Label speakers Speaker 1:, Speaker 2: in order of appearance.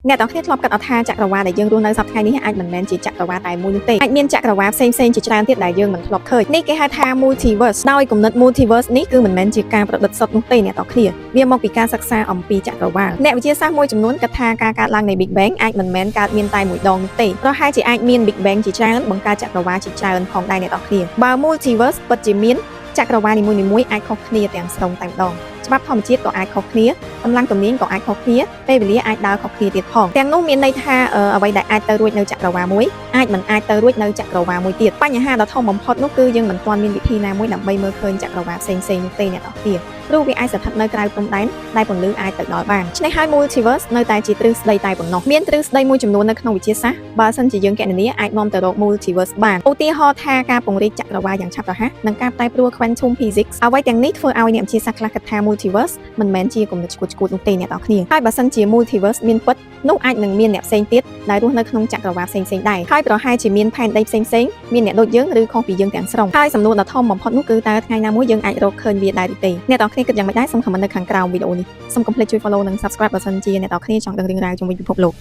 Speaker 1: អ្នកទាំងគ្នាធ្លាប់គិតអត់ថាចក្រវាឡដែលយើងរស់នៅសប្តាហ៍នេះអាចមិនមែនជាចក្រវាឡតែមួយនោះទេអាចមានចក្រវាឡផ្សេងៗជាច្រើនទៀតដែលយើងមិនធ្លាប់ឃើញនេះគេហៅថា multiverse ដោយគំនិត multiverse នេះគឺមិនមែនជាការប្រឌិតសុទ្ធនោះទេអ្នកទាំងគ្នាវាមកពីការសិក្សាអំពីចក្រវាឡអ្នកវិទ្យាសាស្ត្រមួយចំនួនគិតថាការកើតឡើងនៃ Big Bang អាចមិនមែនកើតមានតែមួយដងនោះទេប្រហែលជាអាចមាន Big Bang ជាច្រើនបង្កើតចក្រវាឡជាច្រើនផងដែរអ្នកទាំងគ្នាបើ multiverse ពិតជាមានចក្រវាឡនីមួយៗអាចខុសគ្នាទាំងស្រុងតែម្ដងច្បាប់ធម្មជាតិក៏អាចខុសគ្នាកម្លាំងទំនាញក៏អាចខុសគ្នាពេលវេលាអាចដើរខុសគ្នាទៀតផងទាំងនោះមានន័យថាអ្វីដែលអាចទៅរួចនៅចក្រវាឡមួយអាចមិនអាចទៅរួចនៅចក្រវាឡមួយទៀតបញ្ហាដ៏ធំបំផុតនោះគឺយើងមិនទាន់មានវិធីណាមួយដើម្បីមើលឃើញចក្រវាឡផ្សេងៗនោះទេអ្នកទាំងគ្នាព្រោះវាអាចស្ថិតនៅក្រៅព្រំដែនដែលពន្លឺអាចទៅដល់បានឆ្នេះហើយ multiverse នៅតែជាទ្រឹស្ដីតែប៉ុណ្ណោះមានទ្រឹស្ដីមួយចំនួននៅក្នុងវិទ្យាសាស្ត្របើសិនជាយើងកណនាអាចនាំទៅរក multiverse បានឧទាហរណ៍ថាការពង្រីកចក្រវាឡយ៉ាងឆាប់រហ័សនិងការប្រែប្រួល quantum physics អ្វីទាំងនេះធ្វើឲ្យអ្នកវិទ្យាសាស្ត្រខ្លះគិតថា multiverse មិនមែនជាគំនិតឆ្កួតៗនោះទេអ្នកទាំងគ្នាហើយបើសិនជា multiverse មានពិតនោះអាចនឹងមានអ្នកផ្សេងទៀតដែលរស់នៅក្នុងចក្រវាឡផ្សេងៗដែរហើយប្រហែលជាមានផែនដីផ្សេងៗមានអ្នកដូចយើងឬខុសពីយើងទាំងស្រុងហើយសំណួរដ៏ធំបំផុតនោះគឺតើថ្ងៃណាមួយយើងអាចរកឃើញវាដែរឬទេអ្នកទាំងគ្នាគិតយ៉ាងម៉េចដែរសូមខមមិននៅខាងក្រោមវីដេអូនេះសូមកុំភ្លេចជួយ follow និង subscribe បើសិនជាអ្នកទាំងគ្នាចង់ដឹងរឿងរ៉ាវជុំវិញពិភពលោក